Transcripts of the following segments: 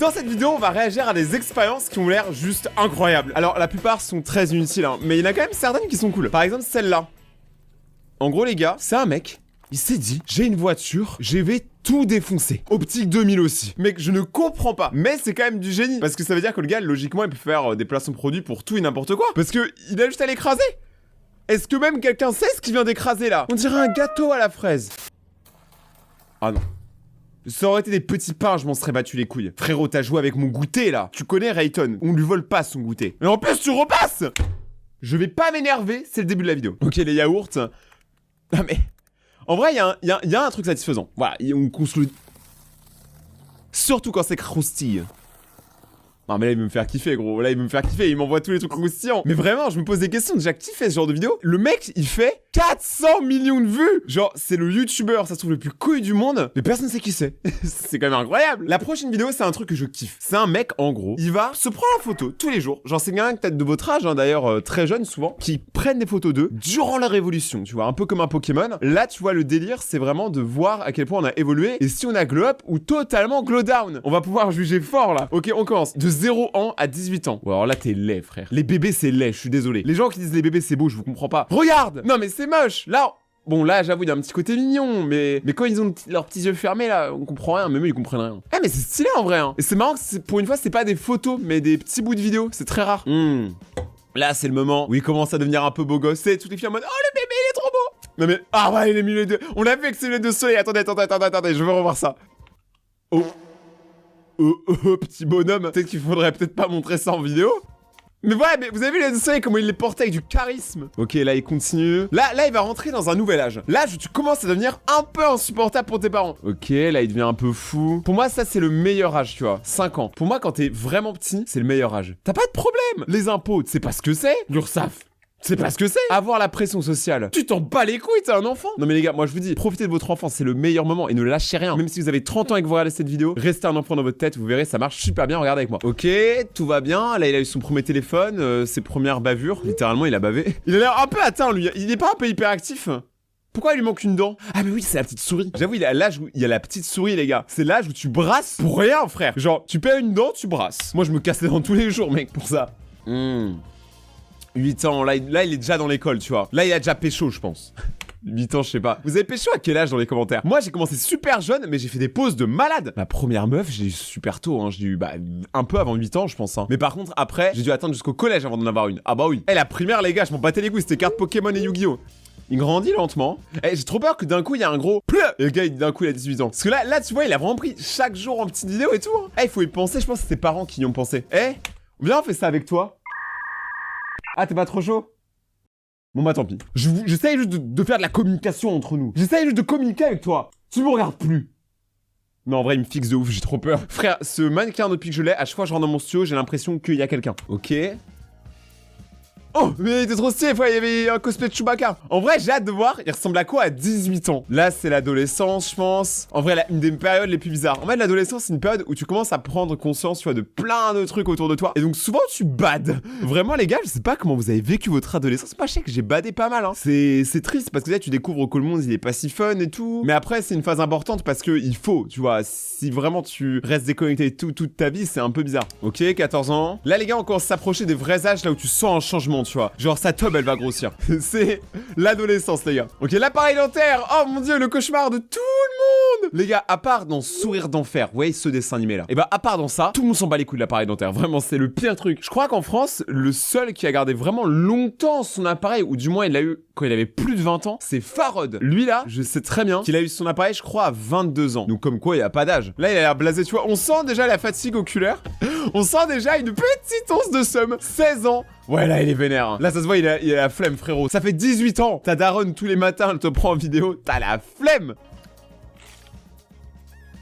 Dans cette vidéo, on va réagir à des expériences qui ont l'air juste incroyables. Alors, la plupart sont très inutiles, hein, mais il y en a quand même certaines qui sont cool. Par exemple, celle-là. En gros, les gars, c'est un mec, il s'est dit, j'ai une voiture, je vais tout défoncer. Optique 2000 aussi. Mec, je ne comprends pas. Mais c'est quand même du génie. Parce que ça veut dire que le gars, logiquement, il peut faire des placements produits pour tout et n'importe quoi. Parce que il a juste à l'écraser. Est-ce que même quelqu'un sait ce qu'il vient d'écraser là? On dirait un gâteau à la fraise. Ah non. Ça aurait été des petits pains, je m'en serais battu les couilles. Frérot, t'as joué avec mon goûter là. Tu connais Rayton, on lui vole pas son goûter. Et en plus, tu repasses. Je vais pas m'énerver, c'est le début de la vidéo. Ok, les yaourts. Ah mais... En vrai, il y a un truc satisfaisant. Voilà, on construit... Surtout quand c'est croustille. Non mais là il veut me faire kiffer gros, là il veut me faire kiffer, il m'envoie tous les trucs croustillants. Mais vraiment, je me pose des questions, déjà qui fait ce genre de vidéo? Le mec, il fait 400 millions de vues. Genre, c'est le youtubeur, ça se trouve le plus couille du monde, mais personne ne sait qui c'est. C'est quand même incroyable. La prochaine vidéo, c'est un truc que je kiffe. C'est un mec, en gros, il va se prendre en photo tous les jours. Genre, c'est quelqu'un peut-être de votre âge, hein, d'ailleurs, très jeune souvent, qui prennent des photos d'eux durant la révolution, tu vois, un peu comme un Pokémon. Là, tu vois, le délire, c'est vraiment de voir à quel point on a évolué et si on a glow up ou totalement glow down. On va pouvoir juger fort là. Ok, on commence. De 0 ans à 18 ans. Ouais, alors là, t'es laid, frère. Les bébés, c'est laid, je suis désolé. Les gens qui disent les bébés, c'est beau, je vous comprends pas. Regarde! Non, mais c'est moche! Là, bon, là, j'avoue, il y a un petit côté mignon, mais quand ils ont leurs petits yeux fermés, là, on comprend rien, même eux, ils comprennent rien. Ah, mais c'est stylé en vrai, hein. Et c'est marrant que pour une fois, c'est pas des photos, mais des petits bouts de vidéo. C'est très rare. Là, c'est le moment où il commence à devenir un peu beau gosse. C'est toutes les filles en mode, oh, le bébé, il est trop beau! Non, mais, ah ouais, il est mis les deux. On l'a vu avec ces lunettes de soleil. Attendez, je veux revoir ça. Oh. Petit bonhomme. Peut-être qu'il faudrait peut-être pas montrer ça en vidéo. Mais ouais, mais vous avez vu les soleil comment il les portait avec du charisme. Ok, là il continue. Là il va rentrer dans un nouvel âge. L'âge où tu commences à devenir un peu insupportable pour tes parents. Ok, là il devient un peu fou. Pour moi, ça c'est le meilleur âge, tu vois. 5 ans. Pour moi, quand t'es vraiment petit, c'est le meilleur âge. T'as pas de problème. Les impôts, tu sais pas ce que c'est. L'URSSAF. C'est pas ce que c'est. Avoir la pression sociale. Tu t'en bats les couilles, t'es un enfant. Non mais les gars, moi je vous dis, profitez de votre enfance, c'est le meilleur moment et ne lâchez rien. Même si vous avez 30 ans et que vous regardez cette vidéo, restez un enfant dans votre tête, vous verrez, ça marche super bien, regardez avec moi. Ok, tout va bien. Là il a eu son premier téléphone, ses premières bavures. Littéralement, il a bavé. Il a l'air un peu atteint lui, il est pas un peu hyperactif. Pourquoi il lui manque une dent? Ah mais oui, c'est la petite souris. J'avoue, il est à l'âge où il y a la petite souris, les gars. C'est l'âge où tu brasses pour rien, frère. Genre, tu perds une dent, tu brasses. Moi je me casse les dents tous les jours, mec, pour ça. 8 ans, là il est déjà dans l'école, tu vois. Là il a déjà pécho, je pense. 8 ans, je sais pas. Vous avez pécho à quel âge dans les commentaires? Moi j'ai commencé super jeune, mais j'ai fait des pauses de malade. Ma première meuf, j'ai eu super tôt, hein. J'ai eu un peu avant 8 ans, je pense. Hein. Mais par contre, après, j'ai dû attendre jusqu'au collège avant d'en avoir une. Ah bah oui. La primaire, les gars, je m'en battais les couilles, c'était cartes Pokémon et Yu-Gi-Oh! Il grandit lentement. J'ai trop peur que d'un coup il y a un gros pleu. Et le gars, d'un coup il a 18 ans. Parce que là, tu vois, il a vraiment pris chaque jour en petite vidéo et tout. Hein. Il faut y penser, je pense que c'est ses parents qui y ont pensé. Viens, on fait ça avec toi. Ah, t'es pas trop chaud? Bon bah tant pis. J'essaye juste de faire de la communication entre nous. J'essaye juste de communiquer avec toi. Tu me regardes plus. Non, en vrai, il me fixe de ouf, j'ai trop peur. Frère, ce mannequin depuis que je l'ai, à chaque fois que je rentre dans mon studio, j'ai l'impression qu'il y a quelqu'un. Ok. Oh, mais il était trop stylé, il y avait un cosplay de Chewbacca. En vrai, j'ai hâte de voir, il ressemble à quoi à 18 ans? Là, c'est l'adolescence, je pense. En vrai, une des périodes les plus bizarres. En fait, l'adolescence, c'est une période où tu commences à prendre conscience, tu vois, de plein de trucs autour de toi. Et donc, souvent, tu bades. Vraiment, les gars, je sais pas comment vous avez vécu votre adolescence. Moi, je sais que j'ai badé pas mal, hein. C'est triste parce que là, tu découvres que le monde, il est pas si fun et tout. Mais après, c'est une phase importante parce que il faut, tu vois, si vraiment tu restes déconnecté toute ta vie, c'est un peu bizarre. Ok, 14 ans. Là, les gars, on commence à s'approcher des vrais âges, là où tu sens un changement. Tu vois, genre sa tub elle va grossir. C'est l'adolescence, les gars. Ok, l'appareil dentaire. Oh mon dieu, le cauchemar de tout le monde. Les gars, à part dans Sourire d'enfer, vous voyez ce dessin animé là, et bah à part dans ça, tout le monde s'en bat les couilles de l'appareil dentaire. Vraiment, c'est le pire truc. Je crois qu'en France, le seul qui a gardé vraiment longtemps son appareil, ou du moins il l'a eu quand il avait plus de 20 ans, c'est Farod. Lui là, je sais très bien qu'il a eu son appareil, je crois, à 22 ans. Donc comme quoi, il y a pas d'âge. Là, il a l'air blasé, tu vois. On sent déjà la fatigue oculaire. On sent déjà une petite once de seum. 16 ans. Ouais, là, il est vénère. Hein. Là, ça se voit, il a la flemme, frérot. Ça fait 18 ans. Ta daronne, tous les matins, elle te prend en vidéo. T'as la flemme.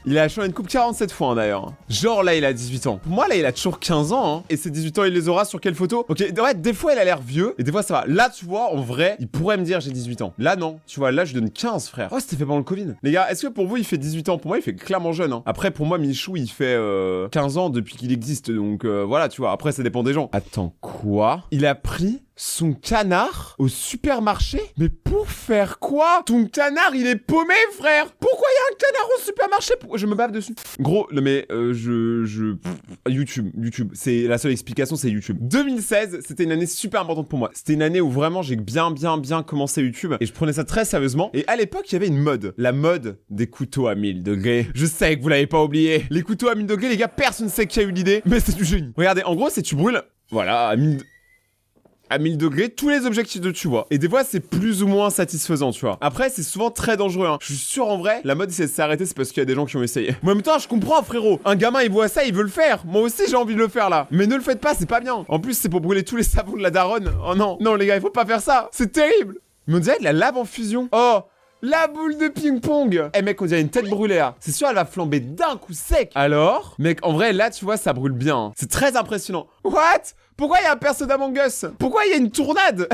Il a changé une coupe 47 fois, hein, d'ailleurs. Genre, là, il a 18 ans. Pour moi, là, il a toujours 15 ans, hein. Et ces 18 ans, il les aura sur quelle photo? Ok, ouais, des fois, il a l'air vieux. Et des fois, ça va. Là, tu vois, en vrai, il pourrait me dire j'ai 18 ans. Là, non. Tu vois, là, je donne 15, frère. Oh, c'était fait pendant le Covid. Les gars, est-ce que pour vous, il fait 18 ans? Pour moi, il fait clairement jeune, hein. Après, pour moi, Michou, il fait 15 ans depuis qu'il existe. Donc, voilà, tu vois. Après, ça dépend des gens. Attends, quoi? Il a pris son canard au supermarché? Mais pour faire quoi? Ton canard, il est paumé, frère! Pourquoi il y a un canard au supermarché? Je me bave dessus. Gros, non mais, YouTube. C'est la seule explication, c'est YouTube. 2016, c'était une année super importante pour moi. C'était une année où vraiment j'ai bien commencé YouTube et je prenais ça très sérieusement. Et à l'époque, il y avait une mode. La mode des couteaux à 1000 degrés. Je sais que vous l'avez pas oublié. Les couteaux à 1000 degrés, les gars, personne ne sait qui a eu l'idée, mais c'est du génie. Regardez, en gros, c'est tu brûles, voilà, à 1000 degrés, tous les objectifs de tu vois. Et des fois, c'est plus ou moins satisfaisant, tu vois. Après, c'est souvent très dangereux, hein. Je suis sûr, en vrai, la mode, si elle s'est arrêtée, c'est parce qu'il y a des gens qui ont essayé. Mais en même temps, je comprends, frérot. Un gamin, il voit ça, il veut le faire. Moi aussi, j'ai envie de le faire, là. Mais ne le faites pas, c'est pas bien. En plus, c'est pour brûler tous les savons de la daronne. Oh non. Non, les gars, il faut pas faire ça. C'est terrible. Mais on dirait de la lave en fusion. Oh, la boule de ping-pong. Eh mec, on dirait une tête brûlée là. C'est sûr, elle va flamber d'un coup sec. Alors, mec, en vrai, là, tu vois, ça brûle bien, hein. C'est très impressionnant. What? Pourquoi il y a un perso d'Among Us? Pourquoi il y a une tournade?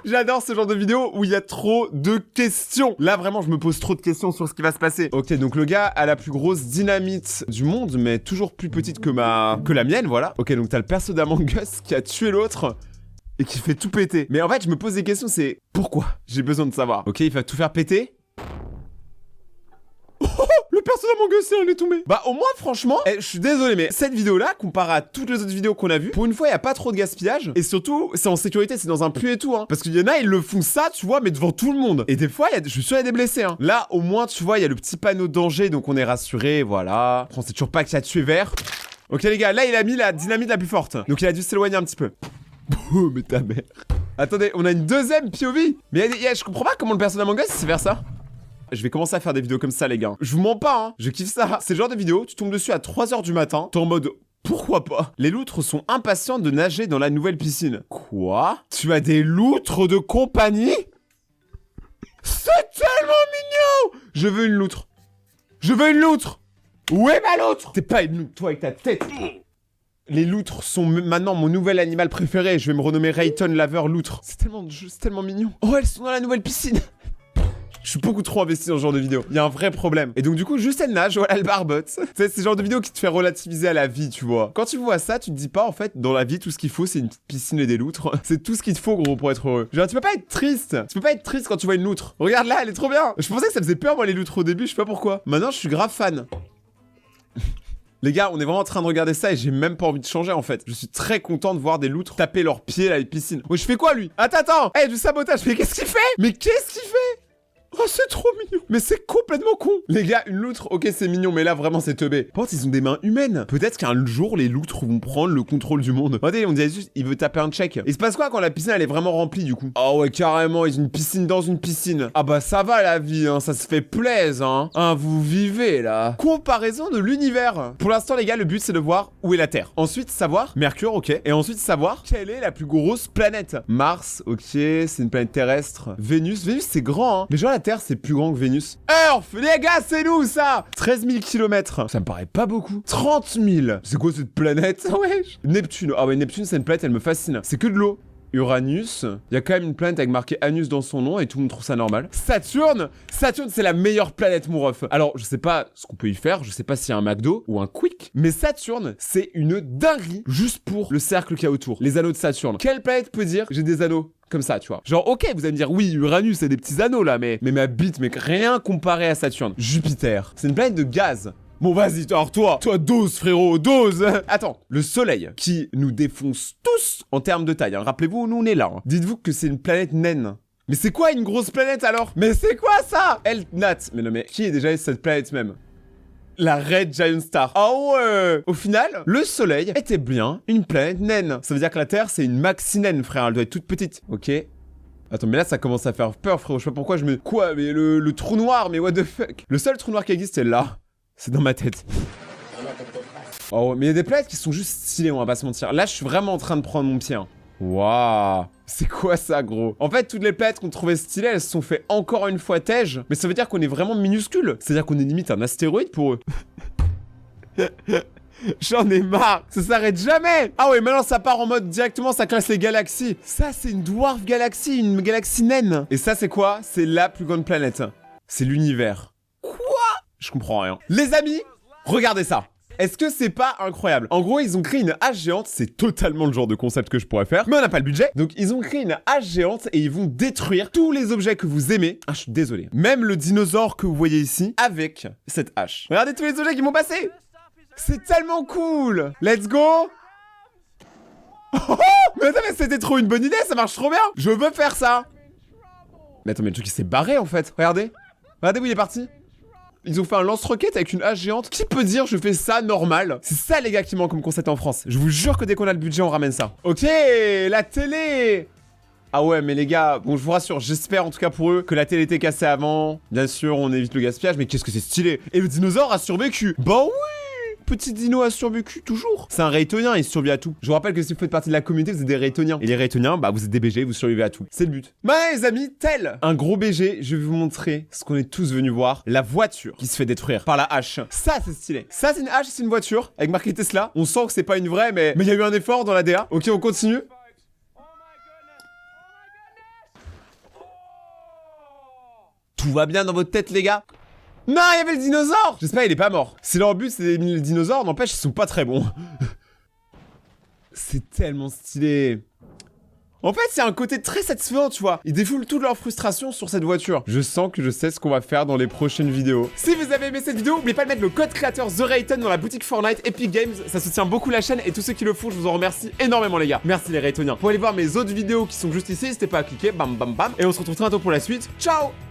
J'adore ce genre de vidéo où il y a trop de questions. Là, vraiment, je me pose trop de questions sur ce qui va se passer. Ok, donc le gars a la plus grosse dynamite du monde, mais toujours plus petite que la mienne, voilà. Ok, donc t'as le perso d'Among Us qui a tué l'autre et qui fait tout péter. Mais en fait, je me pose des questions, c'est pourquoi? J'ai besoin de savoir. Ok, il va tout faire péter. Le perso d'Among Us, il est tombé. Bah au moins franchement, je suis désolé mais cette vidéo là, comparé à toutes les autres vidéos qu'on a vues, pour une fois il y a pas trop de gaspillage. Et surtout, c'est en sécurité, c'est dans un puits et tout hein. Parce qu'il y en a, ils le font ça, tu vois, mais devant tout le monde. Et des fois, je suis sûr il y a des blessés hein. Là au moins, tu vois, il y a le petit panneau danger, donc on est rassuré, voilà. On sait toujours pas qui a tué vert. Ok les gars, là il a mis la dynamite la plus forte. Donc il a dû s'éloigner un petit peu. Oh mais ta mère. Attendez, on a une deuxième POV. Mais je comprends pas comment le perso d'Among Us sait faire ça. Je vais commencer à faire des vidéos comme ça les gars. Je vous mens pas hein, je kiffe ça. C'est le genre de vidéo, tu tombes dessus à 3h du matin, t'es en mode pourquoi pas. Les loutres sont impatientes de nager dans la nouvelle piscine. Quoi? Tu as des loutres de compagnie? C'est tellement mignon. Je veux une loutre. Je veux une loutre. Où est ma loutre? T'es pas une loutre, toi avec ta tête. Les loutres sont maintenant mon nouvel animal préféré. Je vais me renommer Rayton Laveur Loutre. C'est tellement mignon. Oh, elles sont dans la nouvelle piscine. Je suis beaucoup trop investi dans ce genre de vidéo. Il y a un vrai problème. Et donc du coup, juste elle nage, voilà, elle barbote. C'est ce genre de vidéo qui te fait relativiser à la vie, tu vois. Quand tu vois ça, tu te dis pas, en fait, dans la vie, tout ce qu'il faut, c'est une petite piscine et des loutres. C'est tout ce qu'il te faut, gros, pour être heureux. Genre, tu peux pas être triste. Tu peux pas être triste quand tu vois une loutre. Regarde là, elle est trop bien. Je pensais que ça faisait peur, moi, les loutres au début, je sais pas pourquoi. Maintenant, je suis grave fan. Les gars, on est vraiment en train de regarder ça et j'ai même pas envie de changer en fait. Je suis très content de voir des loutres taper leurs pieds à la piscine. Oh, je fais quoi lui? Attends, hey, du sabotage. Mais qu'est-ce qu'il fait? Mais qu'est-ce qu'il fait? Oh, c'est trop mignon. Mais c'est complètement con. Les gars, une loutre, ok, c'est mignon, mais là, vraiment, c'est teubé. Par contre, ils ont des mains humaines. Peut-être qu'un jour, les loutres vont prendre le contrôle du monde. Regardez, on dirait juste, il veut taper un check. Il se passe quoi quand la piscine, elle est vraiment remplie, du coup? Oh ouais, carrément, ils ont une piscine dans une piscine. Ah bah, ça va, la vie, hein, ça se fait plaisir, hein. Hein, vous vivez, là. Comparaison de l'univers. Pour l'instant, les gars, le but, c'est de voir où est la Terre. Ensuite, savoir Mercure, ok. Et ensuite, savoir quelle est la plus grosse planète. Mars, ok, c'est une planète terrestre. Vénus, c'est grand, hein. Mais genre, la Terre, c'est plus grand que Vénus. Earth, les gars, c'est nous, ça. 13 000 km. Ça me paraît pas beaucoup. 30 000. C'est quoi cette planète? Wesh. Neptune. Ah ouais, Neptune, c'est une planète, elle me fascine. C'est que de l'eau. Uranus, il y a quand même une planète avec marqué Anus dans son nom et tout le monde trouve ça normal. Saturne, c'est la meilleure planète, mon ref. Alors, je sais pas ce qu'on peut y faire, je sais pas s'il y a un McDo ou un Quick, mais Saturne, c'est une dinguerie juste pour le cercle qu'il y a autour, les anneaux de Saturne. Quelle planète peut dire j'ai des anneaux comme ça, tu vois? Genre, ok, vous allez me dire, oui, Uranus, c'est des petits anneaux là, mais ma bite, mec, rien comparé à Saturne. Jupiter, c'est une planète de gaz. Bon, vas-y, alors toi, dose, frérot, dose. Attends, le soleil, qui nous défonce tous en termes de taille, hein. Rappelez-vous, nous, on est là. Hein. Dites-vous que c'est une planète naine. Mais c'est quoi une grosse planète, alors? Mais c'est quoi, ça? Nat. Mais non, mais qui est déjà cette planète même? La Red Giant Star. Ah ouais. Au final, le soleil était bien une planète naine. Ça veut dire que la Terre, c'est une maxi naine, frère. Elle doit être toute petite. Ok. Attends, mais là, ça commence à faire peur, frérot. Je sais pas pourquoi je me... Quoi? Mais le trou noir, mais what the fuck? Le seul trou noir qui existe, c'est là. C'est dans ma tête. Oh, mais il y a des planètes qui sont juste stylées, on va pas se mentir. Là, je suis vraiment en train de prendre mon pied. Hein. Waouh. C'est quoi ça, gros? En fait, toutes les planètes qu'on trouvait stylées, elles se sont fait encore une fois tège. Mais ça veut dire qu'on est vraiment minuscule. C'est-à-dire qu'on est limite un astéroïde pour eux. J'en ai marre. Ça s'arrête jamais. Ah ouais, maintenant ça part en mode directement, ça classe les galaxies. Ça, c'est une dwarf galaxie, une galaxie naine. Et ça, c'est quoi? C'est la plus grande planète. C'est l'univers. Je comprends rien. Les amis, regardez ça. Est-ce que c'est pas incroyable? En gros, ils ont créé une hache géante, c'est totalement le genre de concept que je pourrais faire, mais on n'a pas le budget. Donc ils ont créé une hache géante et ils vont détruire tous les objets que vous aimez. Ah, je suis désolé. Même le dinosaure que vous voyez ici, avec cette hache. Regardez tous les objets qui m'ont passé. C'est tellement cool. Let's go. Oh, mais attends, mais c'était trop une bonne idée, ça marche trop bien. Je veux faire ça. Mais attends, mais le truc il s'est barré en fait. Regardez. Regardez où il est parti. Ils ont fait un lance-roquette avec une hache géante. Qui peut dire je fais ça normal? C'est ça les gars qui manque comme concept en France. Je vous jure que dès qu'on a le budget on ramène ça. Ok, la télé. Ah ouais mais les gars, bon je vous rassure, j'espère en tout cas pour eux que la télé était cassée avant. Bien sûr on évite le gaspillage, mais qu'est-ce que c'est stylé. Et le dinosaure a survécu. Bah oui. Petit dino a survécu toujours. C'est un Raytonien, il survit à tout. Je vous rappelle que si vous faites partie de la communauté, vous êtes des Raytoniens. Et les Raytoniens, bah vous êtes des BG, vous survivez à tout. C'est le but. Bah les amis, tel un gros BG, je vais vous montrer ce qu'on est tous venus voir. La voiture qui se fait détruire par la hache. Ça c'est stylé. Ça c'est une hache, c'est une voiture avec marqué Tesla. On sent que c'est pas une vraie, mais il y a eu un effort dans la DA. Ok, on continue. Tout va bien dans votre tête les gars? Non, il y avait le dinosaure. J'espère qu'il est pas mort. Si leur but c'est d'éliminer le dinosaure, n'empêche, ils sont pas très bons. C'est tellement stylé. En fait, c'est un côté très satisfaisant, tu vois. Ils défoulent toute leur frustration sur cette voiture. Je sens que je sais ce qu'on va faire dans les prochaines vidéos. Si vous avez aimé cette vidéo, n'oubliez pas de mettre le code créateur TheRayton dans la boutique Fortnite Epic Games. Ça soutient beaucoup la chaîne et tous ceux qui le font, je vous en remercie énormément les gars. Merci les Raytoniens. Pour aller voir mes autres vidéos qui sont juste ici, n'hésitez pas à cliquer, bam bam bam. Et on se retrouve très bientôt pour la suite. Ciao!